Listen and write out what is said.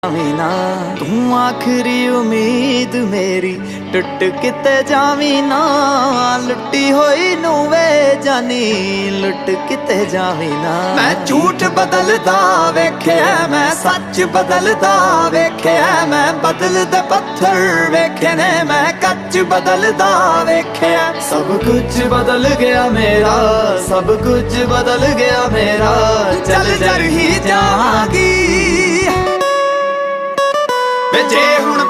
ਜਾਵੀਂ ਨਾ ਤੂੰ ਆਖਰੀ ਉਮੀਦ ਮੇਰੀ ਟੁੱਟ ਕਿਤੇ ਜਾਵੀਂ ਨਾ ਲੁੱਟੀ ਹੋਈ ਨੂੰ ਵੇ ਜਾਨੀ ਲੁੱਟ ਕਿਤੇ ਜਾਵੀਂ ਨਾ ਮੈਂ ਝੂਠ ਬਦਲਦਾ ਵੇਖਿਆ ਮੈਂ ਸੱਚ ਬਦਲਦਾ ਵੇਖਿਆ ਮੈਂ ਬਦਲਦੇ ਪੱਥਰ ਵੇਖੇ ਨੇ ਮੈਂ ਕੱਚ ਬਦਲਦਾ ਵੇਖਿਆ ਸਭ ਕੁਝ ਬਦਲ ਗਿਆ ਮੇਰਾ ਸਭ ਕੁਝ ਬਦਲ ਗਿਆ ਮੇਰਾ ਚੱਲ ਜਰ ਹੀ ਜਾਵਾਂਗੀ ਵੇ ਜੇ ਹੁਣ